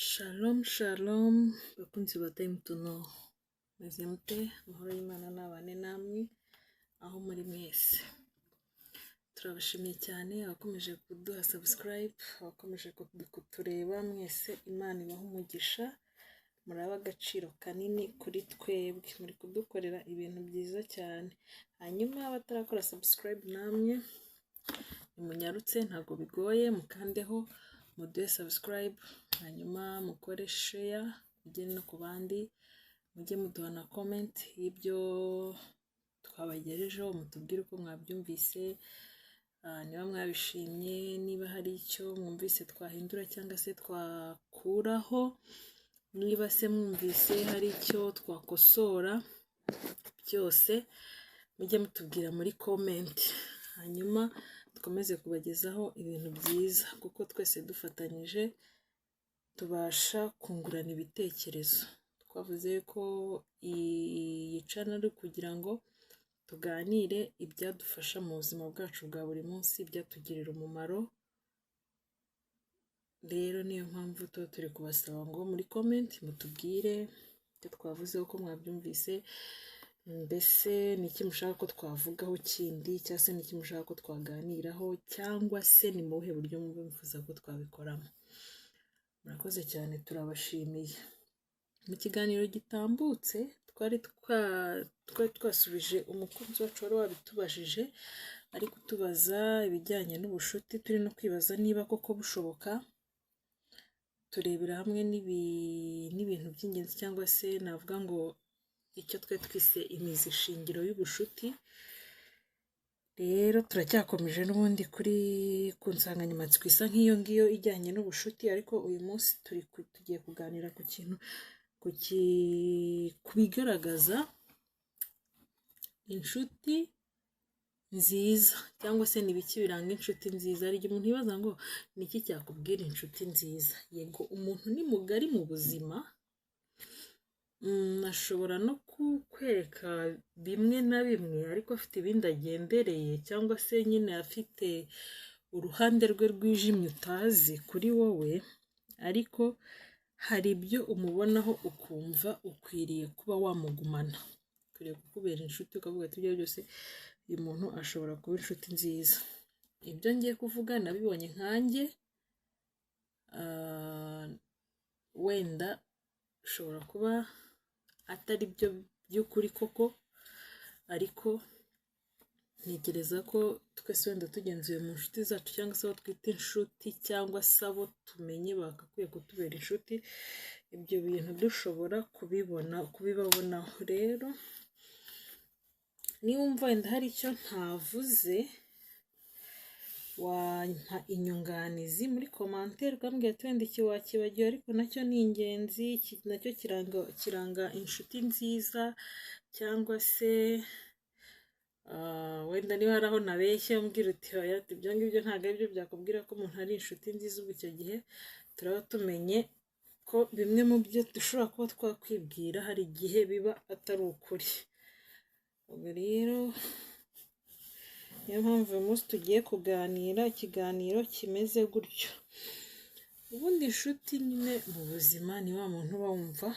Shalom shalom bakunzi ba Time to Know, meze mute? Amahoro y'Imana nabane namwe aho muri mwese. Turabashimiye cyane abakomeje kuduha subscribe, abakomeje kutureba mwese. Imana ibaha umugisha, muraba agaciro kanini kuri twebwe, muri kudukorera ibintu byiza cyane. Hanyuma abatarakora subscribe namwe nimunyarutse, ntago bigoye, mukandeho muduhe subscribe, hanyuma mukore share mugene no ku bandi, mujye muduha na comment y'ibyo twabagejejeho, mutubwire uko mwabyumvise, niba mwabishimye, niba hari icyo mwumvise twahindura cyangwa se twakuraho, niba se mwumvise hari icyo twakosora, byose mujye mutubwira muri comment, hanyuma dukomeze kubagezaho ibintu byiza, kuko twese dufatanyije tubasha kungurana ibitekerezo. Twavuze ko iyi channel ari kugira ngo tuganire ibyadufasha mu buzima bwacu bwa buri munsi, byatugirira umumaro. Rero niyo mpamvu tuba turi kubasaba ngo muri comment mutubwire ibyo twavuzeho ko mwabyumvise, mbese ni iki mushaka ko twavugaho kindi, cyangwa se ni iki mushaka ko twaganiraho, cyangwa se ni mu buhe buryo mwifuza ko twabikoramo. Murakoze cyane, turabashimiye. Mu kiganiro gitambutse twari twasubije umukunzi wacu wari wabitubajije, ari kutubaza ibijyanye n'ubushuti, turi no kwibaza niba koko bushoboka. Turebera hamwe n'ibintu by'ingenzi, cyangwa se navuga ngo icyo twe twise imizi shingiro y'ubushuti. Rero turacyakomeje n'ubundi ku nsanganyamatsiko isa nk'iyo ngiyo ijyanye n'ubushuti, ariko uyu munsi tugiye kuganira ku kintu ku bigaragaza inshuti nziza, cyangwa se ni biki biranga inshuti nziza. Hari igihe umuntu yibaza ngo ni iki cyakubwira inshuti nziza. Yego, umuntu ni mugari mu buzima, ashobora no kukwereka bimwe na bimwe, ariko afite ibindi agendereye, cyangwa se nyine afite uruhande rwe rwijimye utazi kuri wowe, ariko hari ibyo umubonaho ukumva ukwiriye kuba wamugumana, ukwiriye kukubera inshuti, ukavuga ati ibyo byose uyu muntu ashobora kuba inshuti nziza. Ibyo ngiye kuvuga nabibonye nkanjye, wenda ushobora kuba atari byo by'ukuri koko, ariko ntekereza ko twese wenda tugenzuye mu nshuti zacu, cyangwa se abo twita inshuti, cyangwa se abo tumenye bagakwiye kutubera inshuti, ibyo bintu dushobora kubibabonaho. Rero niba wumva wenda hari icyo ntavuze, wampa inyunganizi muri commentaire, ukambwira ati wenda iki wakibagiwe, ariko nacyo ni ingenzi, nacyo kiranga inshuti nziza. Cyangwa se wenda niba hari aho nabeshye umbwira uti oya, ibyo ngibyo ntabwo ari byo byakubwira ko umuntu ari inshuti nziza. Ubwo icyo gihe turaba tumenye ko bimwe mu byo dushobora kuba twakwibwira hari igihe biba atari ukuri. Ubwo rero niyo mpamvu uyu munsi tugiye kuganira ikiganiro kimeze gutyo. Ubundi inshuti nyine mu buzima ni wa muntu uba wumva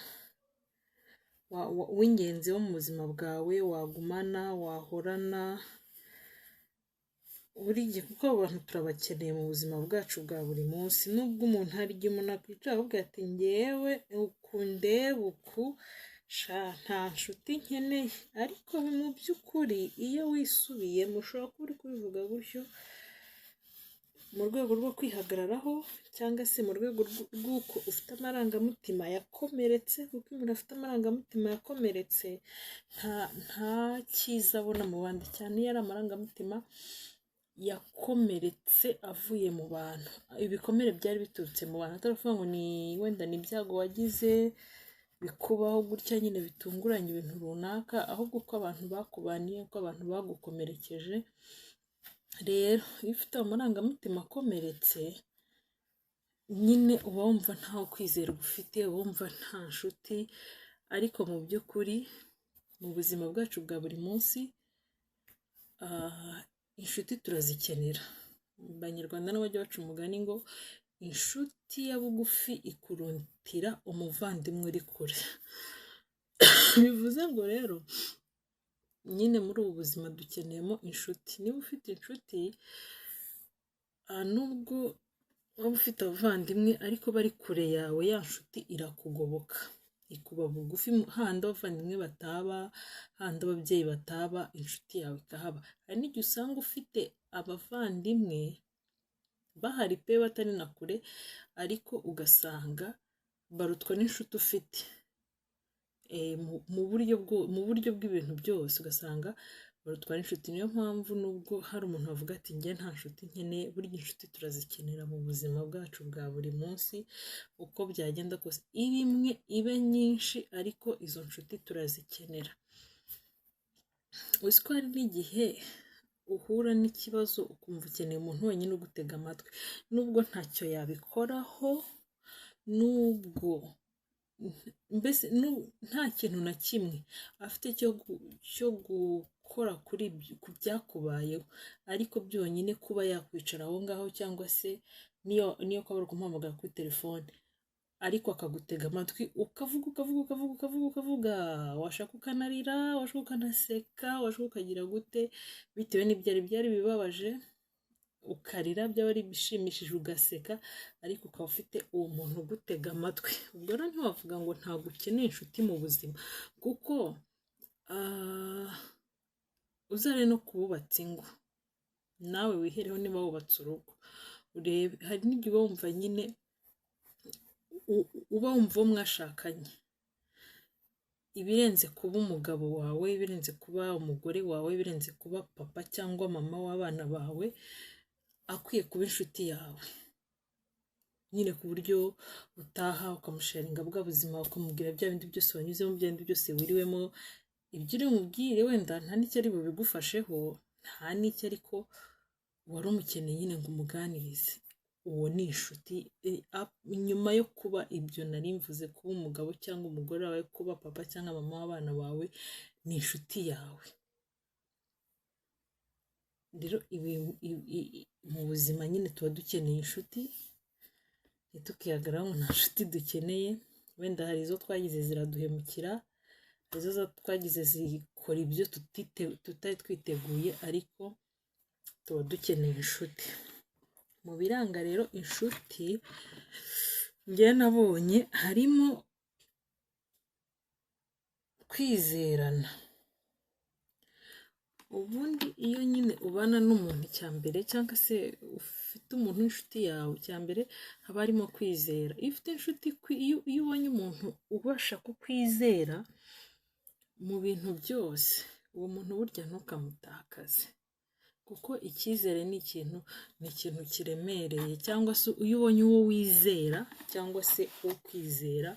w'ingenzi wo mu buzima bwawe, wagumana, wahorana buri gihe, kuko abantu turabakeneye mu buzima bwacu bwa buri munsi. Nubwo umuntu hari igihe umuntu akwicara avuga ati ngewe ukundeba uku nta nshuti nkeneye, ariko mu by'ukuri iyo wisubiyemo ushobora kuba uri kubivuga gutyo mu rwego rwo kwihagararaho, cyangwa se mu rwego rw'uko ufite amarangamutima yakomeretse, kuko umuntu afite amarangamutima yakomeretse nta cyiza abona mu bandi, cyane iyo ari amarangamutima yakomeretse avuye mu bantu. Ibikomere byari biturutse mu bantu, ataravuga ngo ni wenda ni ibyago wagize bikubaho gutya nyine bitunguranye ibintu runaka, ahubwo ko abantu bakubaniye, ko abantu bagukomerekeje. Rero iyo ufite amarangamutima akomeretse, nyine uba wumva ntaho kwizera ufite, wumva nta nshuti. Ariko mu by'ukuri mu buzima bwacu bwa buri munsi inshuti turazikenera. Abanyarwanda n'abajya baca umugani ngo inshuti ya bugufi ikurutira umuvandimwe uri kure. Bivuze ngo rero nyine muri ubu buzima dukeneyemo inshuti. Niba ufite inshuti, nubwo waba ufite abavandimwe ariko bari kure yawe, ya nshuti irakugoboka, ikuba bugufi, handi abavandimwe bataba, handi ababyeyi bataba, inshuti yawe ikahaba. Hari n'igihe usanga ufite abavandimwe bahari pe batari na kure, ariko ugasanga barutwa n'inshuti ufite. Mu buryo bw'ibintu byose ugasanga barutwara inshuti. Niyo mpamvu nubwo hari umuntu wavuga ati njye nta nshuti nkeneye, burya inshuti turazikenera mu buzima bwacu bwa buri munsi, uko byagenda kose, ibe imwe ibe nyinshi, ariko izo nshuti turazikenera. Uzi ko hari n'igihe uhura n'ikibazo ukumva ukeneye umuntu wenyine ugutega amatwi, nubwo ntacyo yabikoraho, nubwo mbese nta kintu na kimwe afite cyo gukora ku byakubayeho, ariko byonyine kuba yakwicara aho ngaho, cyangwa se niyo kwaba ari kumuhamagara kuri telefone, ariko akagutega amatwi, ukavuga, washaka ukanarira, washaka ukanaseka, washaka ukagira gute, bitewe n'ibyari bibabaje, ukarira, byaba ari bishimishije ugaseka, ariko ukaba ufite uwo muntu ugutega amatwi. Ubwo rero ntiwavuga ngo ntabwo ukeneye inshuti mu buzima, kuko uzare no kububatsa ingo, nawe wihereho niba wubatse urugo, urebe, hari n'igihe uba wumva nyine uba wumva uwo mwashakanye ibirenze kuba umugabo wawe, ibirenze kuba umugore wawe, ibirenze kuba papa cyangwa mama w'abana bawe, akwiye kuba inshuti yawe nyine, ku buryo utaha ukamusharinga bwa buzima, ukamubwira bya bindi byose wanyuzemo, bya bindi byose wiriwemo, ibyo uri mubwire wenda nta n'icyo ari bubigufasheho, nta n'icyo, ariko wari umukeneye nyine ngo umuganirize. Uwo ni inshuti. Nyuma yo kuba ibyo nari mvuze, kuba umugabo cyangwa umugore wawe, kuba papa cyangwa mama w'abana bawe, ni inshuti yawe. Rero mu buzima nyine tuba dukeneye inshuti, ntitukihagaraho ngo nta nshuti dukeneye. Wenda hari izo twagize ziraduhemukira, hari izo twagize zikora ibyo tutari twiteguye, ariko tuba dukeneye inshuti. Mu biranga rero inshuti njye nabonye harimo kwizerana. Ubundi iyo nyine ubana n'umuntu, icya mbere, cyangwa se ufite umuntu w'inshuti yawe, icya mbere haba harimo kwizera. Iyo ufite inshuti, iyo ubonye umuntu ubasha kukwizera mu bintu byose, uwo muntu burya ntukamutakaze, kuko icyizere ni ikintu kiremereye. Cyangwa se iyo ubonye uwo wizera cyangwa se uwo kwizera,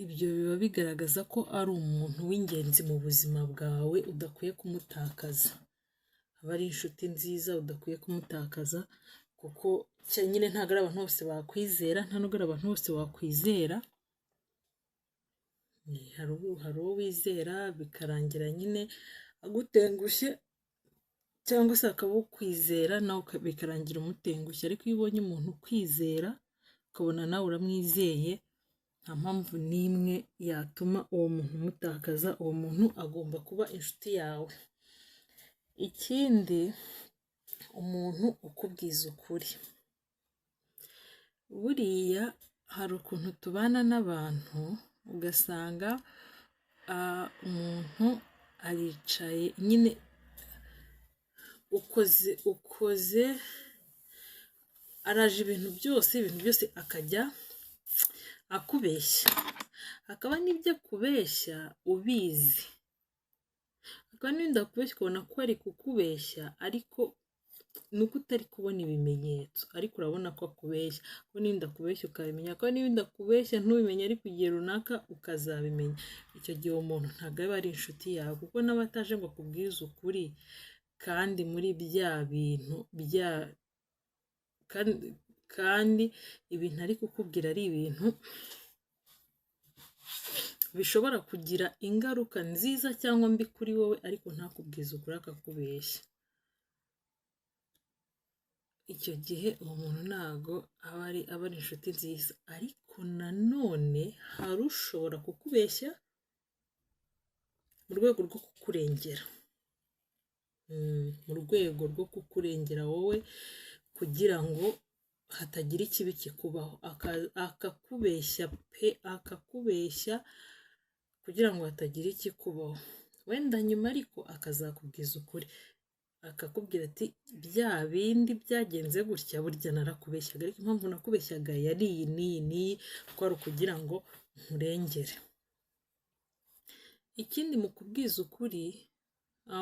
ibyo biba bigaragaza ko ari umuntu w'ingenzi mu buzima bwawe, udakwiye kumutakaza. Aba ari inshuti nziza udakwiye kumutakaza, kuko nyine ntabwo ari abantu bose bakwizera, nta nubwo ari abantu bose wakwizera. Hari uwo wizera bikarangira nyine agutengushye, cyangwa se akaba ukwizera nawe bikarangira umutengushye. Ariko iyo ubonye umuntu ukwizera ukabona nawe uramwizeye, nta mpamvu n'imwe yatuma uwo muntu umutakaza. Uwo muntu agomba kuba inshuti yawe. Ikindi, umuntu ukubwiza ukuri. Buriya hari ukuntu tubana n'abantu, ugasanga umuntu aricaye nyine, ukoze araje ibintu byose akajya akubeshya. Hakaba n'ibyo akubeshya ubizi, hakaba n'ibindi akubeshya ukabona ko ari kukubeshya, ariko nuko utari kubona ibimenyetso, ariko urabona ko akubeshya. Ko n'ibindi akubeshya ukabimenya, ko n'ibindi akubeshya ntubimenye, ariko igihe runaka ukazabimenya. Icyo gihe uwo muntu ntabwo aba ari inshuti yawe, kuko n'aba ataje ngo akubwize ukuri, kandi muri bya bintu kandi ibintu ari kukubwira ari ibintu bishobora kugira ingaruka nziza cyangwa mbi kuri wowe, ariko ntakubwize ukuri, akakubeshya. icyo gihe uwo muntu ntago aba ari inshuti nziza. Ariko nanone hari ushobora kukubeshya mu rwego rwo kukurengera, mu rwego rwo kukurengera wowe, kugira ngo hatagira ikibi kikubaho, akakubeshya pe, akakubeshya kugira ngo hatagira ikikubaho. Wenda nyuma ariko akazakubwiza ukuri, akakubwira ati bya bindi byagenze gutya, burya narakubeshyaga, ariko impamvu nakubeshyaga yari iyi n'iyi n'iyi, ko ari ukugira ngo nkurengere. Ikindi mu kubwiza ukuri,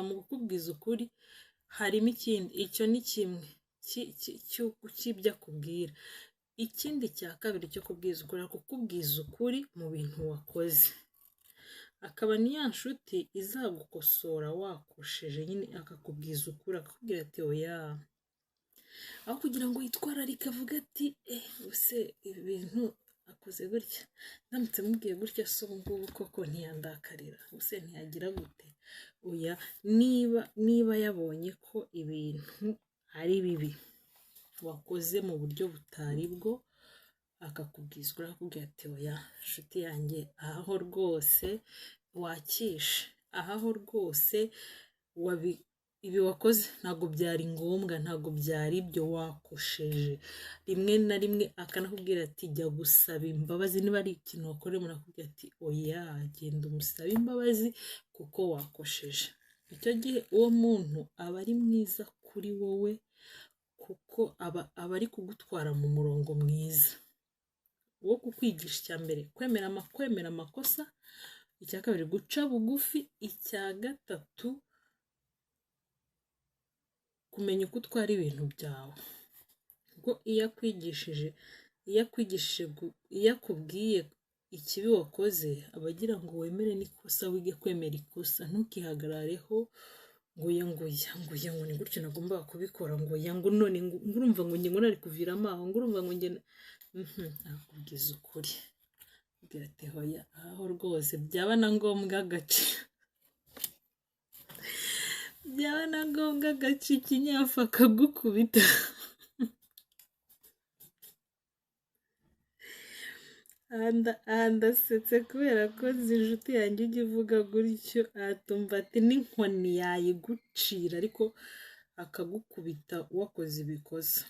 mu kukubwiza ukuri harimo ikindi, icyo ni kimwe cy'ibyo akubwira. Ikindi cya kabiri cyo kubwiza ukuri, kukubwiza ukuri mu bintu wakoze, akaba ni ya nshuti izagukosora wakosheje, nyine akakubwiza ukuri, akakubwira ati oya, aho kugira ngo yitwararike avuga ati use ibi bintu akoze gutya, ndamutse mubwiye gutya se ubu ngubu koko ntiyandakarira, use ntiyagira gute. Oya, niba yabonye ko ibintu ari bibi wakoze mu buryo butari bwo, akakubwiza ukuri, akakubwira ati oya nshuti yanjye, aho rwose wakishe, aho rwose ibi wakoze ntabwo byari ngombwa, ntabwo byari ibyo, wakosheje. Rimwe na rimwe akanakubwira ati jya gusaba imbabazi, niba ari ikintu wakoreye umuntu akubwira ati oya genda umusabe imbabazi kuko wakosheje. Icyo gihe uwo muntu aba ari mwiza kuri wowe, kuko aba ari kugutwara mu murongo mwiza wo kukwigisha. Icya mbere kwemera amakosa, icya kabiri guca bugufi, icya gatatu kumenya uko utwara ibintu byawe. Ubwo iyo akubwiye ikibi wakoze, aba agira ngo wemere n'ikosa, wige kwemera ikosa, ntukihagarareho ngo ni gutyo nagombaga kubikora, ngo none ngurumva ngo njye ngo nari kuviramo aho, ngurumva ngo njye akubwiza ukuri, ubwira ati hoya, aho rwose byaba na ngombwa agace, byaba na ngombwa agace ikinyafu akagukubita. Ndasetse kubera ko nzi inshuti yanjye ujya ivuga gutyo, atumva ati n'inkoni yayigucira ariko akagukubita wakoze ibikosa.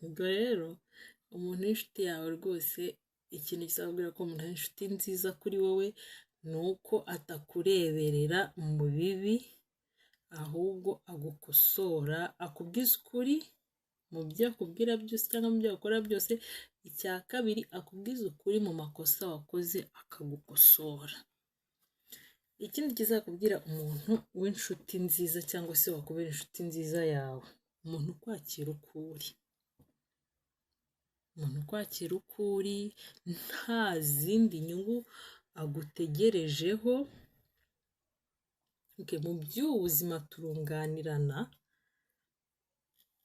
Ubwo rero umuntu w'inshuti yawe rwose, ikintu kizakubwira ko umuntu ari inshuti nziza kuri wowe, ni uko atakureberera mu bibi, ahubwo agukosora, akubwiza ukuri mu byo akubwira byose cyangwa mu byo akora byose. Icya kabiri akubwiza ukuri mu makosa wakoze, akagukosora. Ikindi kizakubwira umuntu w'inshuti nziza cyangwa se wakubera inshuti nziza yawe, umuntu ukwakira uko uri, umuntu ukwakira uko uri, nta zindi nyungu agutegerejeho. Mu by'ubuzima turunganirana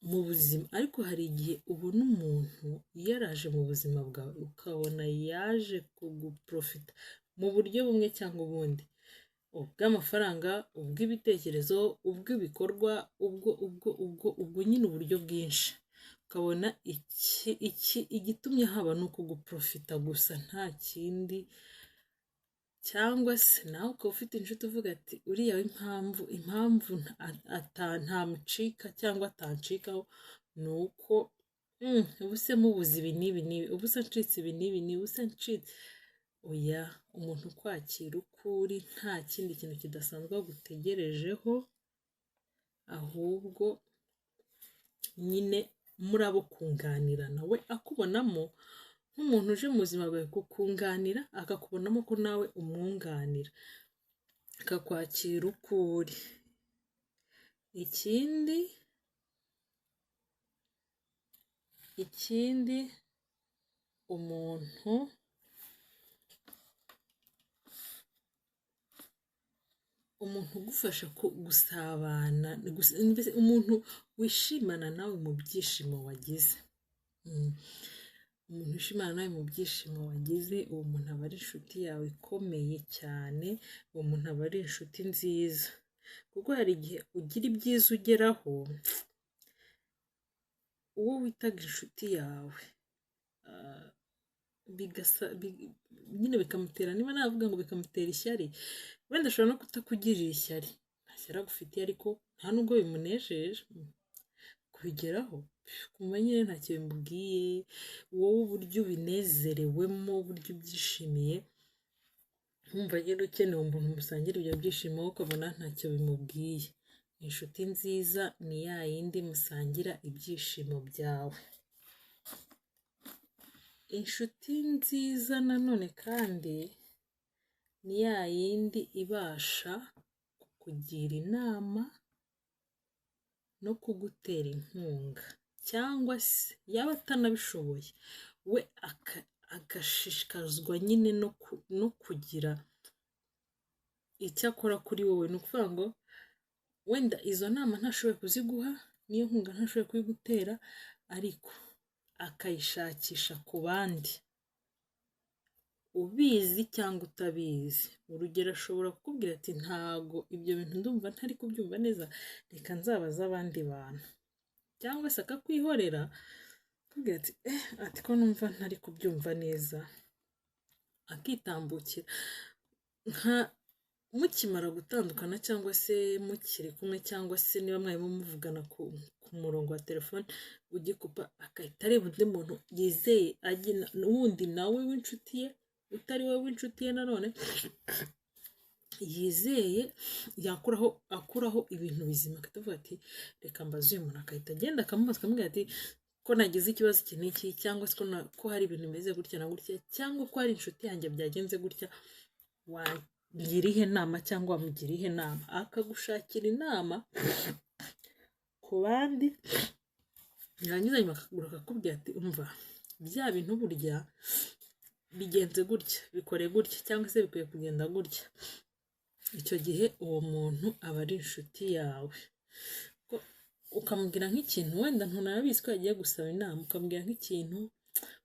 mu buzima, ariko hari igihe ubona umuntu yaraje mu buzima bwawe ukabona yaje kuguprofita mu buryo bumwe cyangwa ubundi, ubw'amafaranga, ubw'ibitekerezo, ubw'ibikorwa, ubwo nyine uburyo bwinshi, ukabona igitumye haba ni ukuguprofita gusa, nta kindi. Cyangwa se nawe ukaba ufite inshuti uvuga ati uriya impamvu ntamucika cyangwa atancikaho ni uko ubuse mubuze ibi n'ibi n'ibi, ubuse ncitse ibi n'ibi n'ibi, ubuse ncitse. Oya, umuntu ukwakira uko uri, nta kindi kintu kidasanzwe agutegerejeho, ahubwo nyine murabo kunganirana, we akubonamo nk'umuntu uje mu buzima bwawe kukunganira, akakubonamo ko nawe umwunganira, akakwakira uko uri. Ikindi umuntu ugufasha gusabana, umuntu wishimana nawe mu byishimo wagize, umuntu wishimana nawe mu byishimo wagize, uwo muntu aba ari inshuti yawe ikomeye cyane, uwo muntu aba ari inshuti nziza. Kuko hari igihe ugira ibyiza ugeraho, uwo witaga inshuti yawe nyine bikamutera, niba navuga ngo bikamutera ishyari, wenda ashobora no kutakugirira ishyari, nta shyari agufitiye, ariko nta nubwo bimunejeje kubigeraho, kumva nyine ntacyo bimubwiye, wowe uburyo ubinezerewemo, uburyo ubyishimiye, nkumva nyine ukeneye umuntu musangira ibyo byishimo, ukabona ntacyo bimubwiye. Inshuti nziza ni ya yindi musangira ibyishimo byawe. Inshuti nziza nanone kandi ni ya yindi ibasha kukugira inama no kugutera inkunga, cyangwa se yaba atanabishoboye we agashishikazwa nyine no kugira icyo akora kuri wowe. Ni ukuvuga ngo wenda izo nama ntashoboye kuziguha, niyo nkunga ntashoboye kuyigutera, ariko akayishakisha ku bandi, ubizi cyangwa utabizi. Urugero, ashobora kukubwira ati ntago ibyo bintu ndumva ntari kubyumva neza, reka nzabaza abandi bantu, cyangwa se akakwihorera akubwira ati ko numva ntari kubyumva neza, akitambukira. Mukimara gutandukana cyangwa se mukiri kumwe, cyangwa se niba mwarimo muvugana ku murongo wa telefone, ugikupa agahita areba undi muntu yizeye, n'ubundi nawe w'inshuti ye, utari wowe w'inshuti ye nanone, yizeye akuraho ibintu bizima, akatavuga ati reka mbaze uyu muntu, agahita agenda akamubaza akamubwira ati ko nagize ikibazo iki n'iki, cyangwa se ko hari ibintu bimeze gutya na gutya, cyangwa ko hari inshuti yanjye byagenze gutya, wagira ihe nama cyangwa wamugira ihe nama, akagushakira inama ku bandi, yarangiza nyuma akakubwira ati umva bya bintu burya bigenze gutya, bikore gutya, cyangwa se bikwiye kugenda gutya. Icyo gihe uwo muntu aba ari inshuti yawe. Ukamubwira nk'ikintu wenda ntunabizi ko yagiye gusaba inama, ukamubwira nk'ikintu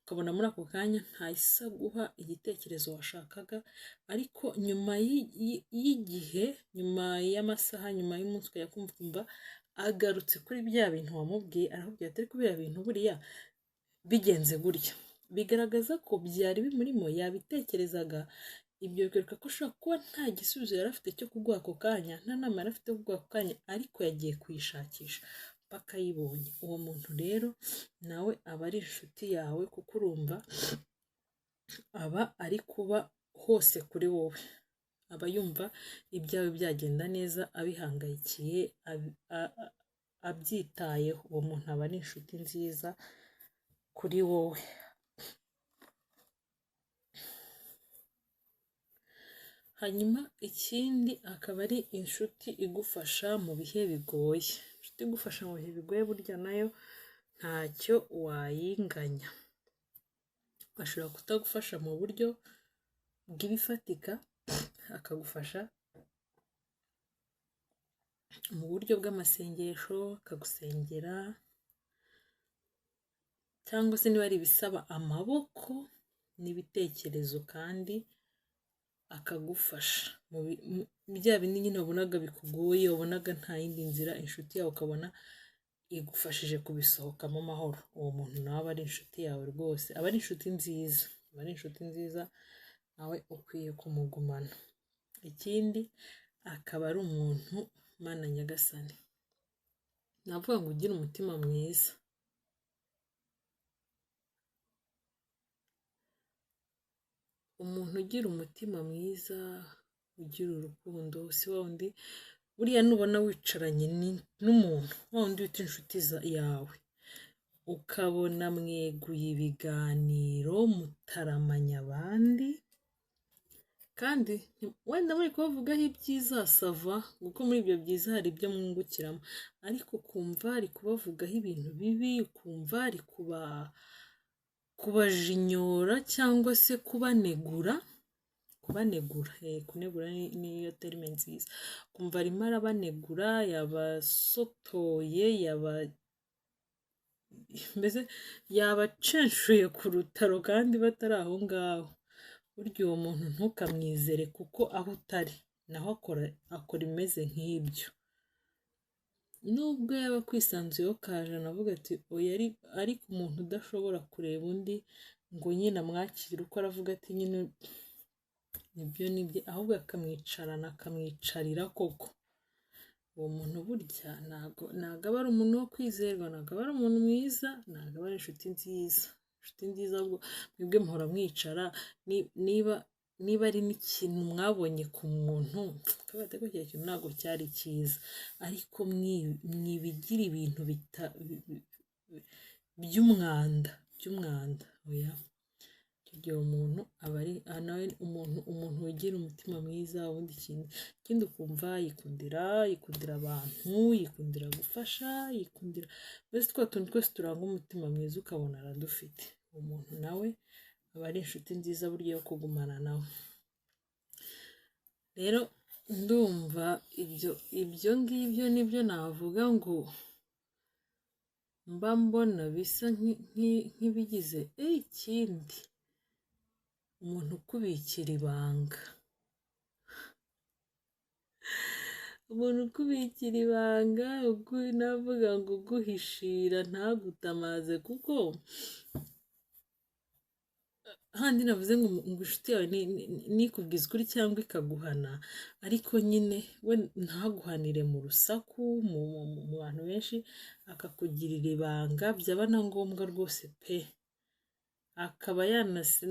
ukabona muri ako kanya ntahise guha igitekerezo washakaga, ariko nyuma y'igihe, nyuma y'amasaha, nyuma y'umunsi ukajya kumva agarutse kuri bya bintu wamubwiye, arakubwira ati ariko biriya bintu buriya bigenze gutya, bigaragaza ko byari bimurimo, yabitekerezaga. Ibyo bikwereka ko ushobora kuba nta gisubizo yari afite cyo kuguha ako kanya, nta nama yari afite yo kuguha ako kanya, ariko yagiye kuyishakisha mpaka ayibonye. Uwo muntu rero nawe aba ari inshuti yawe, kuko urumva aba ari kuba hose kuri wowe, aba yumva ibyawe byagenda neza, abihangayikiye, abyitayeho. Uwo muntu aba ari inshuti nziza kuri wowe. Hanyuma ikindi akaba ari inshuti igufasha mu bihe bigoye. Inshuti igufasha mu bihe bigoye burya nayo ntacyo wayinganya. Ashobora kutagufasha mu buryo bw'ibifatika, akagufasha mu buryo bw'amasengesho, akagusengera, cyangwa se niba ari ibisaba amaboko n'ibitekerezo, kandi akagufasha bya bindi nyine wabonaga bikugoye, wabonaga nta yindi nzira, inshuti yawe ukabona igufashije kubisohokamo amahoro. Uwo muntu nawe aba ari inshuti yawe rwose, aba ari inshuti nziza, aba ari inshuti nziza, nawe ukwiye kumugumana. Ikindi akaba ari umuntu Mana Nyagasani, navuga ngo ugire umutima mwiza. Umuntu ugira umutima mwiza, ugira urukundo, si wa wundi buriya nubona wicaranye n'umuntu wa wundi wita inshuti yawe, ukabona mweguye ibiganiro, mutaramanya abandi, kandi wenda muri kubavugaho ibyiza sava, kuko muri ibyo byiza hari ibyo mwungukiramo, ariko ukumva ari kubavugaho ibintu bibi, ukumva ari kubajinyora cyangwa se kubanegura. Kunegura niyo terime nziza. Kumva arimo arabanegura, yabasotoye, mbese yabacenshuye ku rutaro kandi batari aho ngaho. Burya uwo muntu ntukamwizere, kuko aho utari naho akora imeze nk'ibyo. nubwo yaba kwisanzuyeho kajana avuga ati oya ariko umuntu udashobora kureba undi ngo nyine amwakire uko aravuga ati nyine nibyo ahubwo akamwicarana akamwicarira koko, uwo muntu burya ntago aba ari umuntu wo kwizerwa, ntago aba ari umuntu mwiza, ntago aba ari inshuti nziza ahubwo mwebwe muhora mwicara niba ari n'ikintu mwabonye ku muntu kabate ko cya kintu ntago cyari cyiza ariko mwibigira ibintu by'umwanda oya igihe umuntu aba ari nawe umuntu wigira umutima mwiza ubundi ikindi ukumva yikundira abantu, yikundira gufasha, yikundira mbese twa tuntu twese turanga umutima mwiza ukabona aradufite, umuntu nawe aba ari inshuti nziza burya yo kugumana nawe. Rero ndumva ibyo ngibyo nibyo navuga ngo mba mbona bisa nk'ibigize ikindi umuntu ukubikira ibanga, navuga ngo uguhishira ntagutamaze, kuko handi navuze ngo inshuti yawe nikubwiza ukuri cyangwa ikaguhana, ariko nyine we ntaguhanire mu rusaku mu bantu benshi, akakugirira ibanga byaba na ngombwa rwose pe, akaba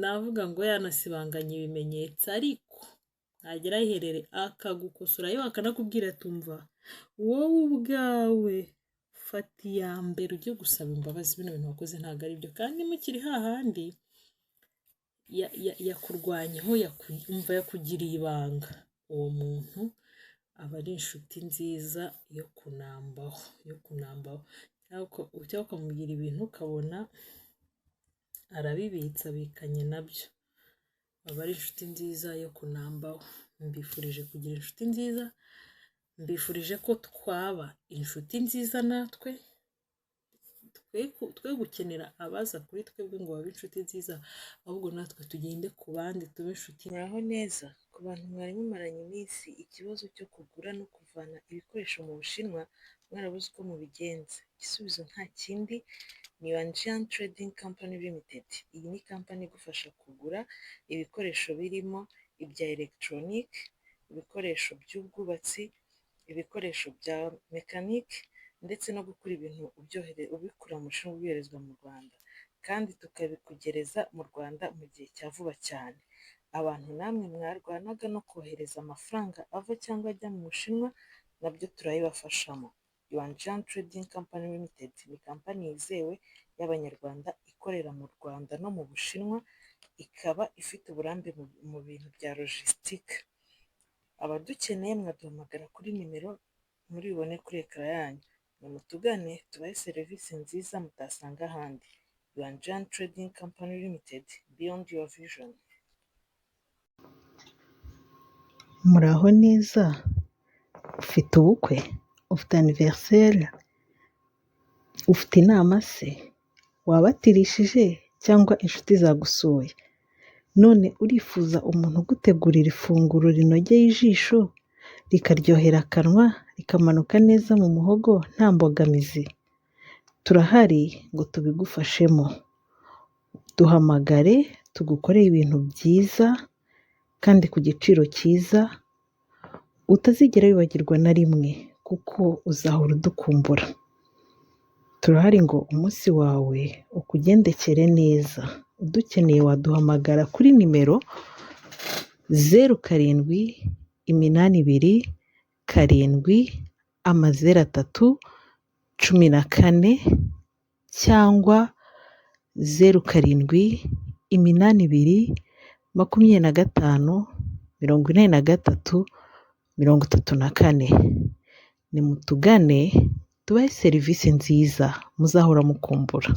navuga ngo yanasibanganya ibimenyetso, ariko nagera ahiherere akagukosora yo akanakubwira tumva wowe ubwawe fata iya mbere ujye gusaba imbabazi, bino bintu wakoze ntabwo ari byo, kandi mukiri hahandi yakurwanyeho yakugiriye ibanga, uwo muntu aba ari inshuti nziza yo kunambaho cyangwa ukamugira ibintu ukabona arabibitsa abikanye nabyo, aba ari inshuti nziza yo kunambaho. Mbifurije kugira inshuti nziza, mbifurije ko twaba inshuti nziza natwe, twe gukenera abaza kuri twebwe ngo babe inshuti nziza, ahubwo natwe tugende ku bandi tube inshuti. Muraho neza ku bantu mwari mumaranye iminsi ikibazo cyo kugura no kuvana ibikoresho mu Bushinwa mwarabuze uko mubigenza, igisubizo nta kindi ni Yuanjian Trading Company Limited. Iyi ni kampani igufasha kugura ibikoresho birimo ibya electronic, ibikoresho by'ubwubatsi, ibikoresho bya mekanike, ndetse no gukora ibintu ubikura mu Bushinwa ubyoherezwa mu Rwanda, kandi tukabikugereza mu Rwanda mu gihe cya vuba cyane. Abantu namwe mwarwanaga no kohereza amafaranga ava cyangwa ajya mu Bushinwa, nabyo turabibafashamo. Yuanjian Trading Company Limited ni kampani yizewe y'Abanyarwanda ikorera mu Rwanda no mu Bushinwa, ikaba ifite uburambe mu bintu bya logistique. Abadukeneye mwaduhamagara kuri nimero muri bibone kuri ekara yanyu, mutugane tubahe serivisi nziza mutasanga ahandi. Yuanjian Trading Company Limited, beyond your vision. Muraho neza, ufite ubukwe, ufite anniversaire, ufite inama se, wabatirishije cyangwa inshuti zagusuye, none urifuza umuntu ugutegurira ifunguro rinogeye ijisho, rikaryohera akanwa, rikamanuka neza mu muhogo nta mbogamizi. Turahari ngo tubigufashemo, duhamagare tugukorere ibintu byiza kandi ku giciro cyiza, utazigera wibagirwa na rimwe kuko uzahora udukumbura. Turahari ngo umunsi wawe ukugendekere neza, udukeneye waduhamagara kuri nimero 0787070314 cyangwa 0782254334. Nimutugane tubahe serivisi nziza muzahora mukumbura.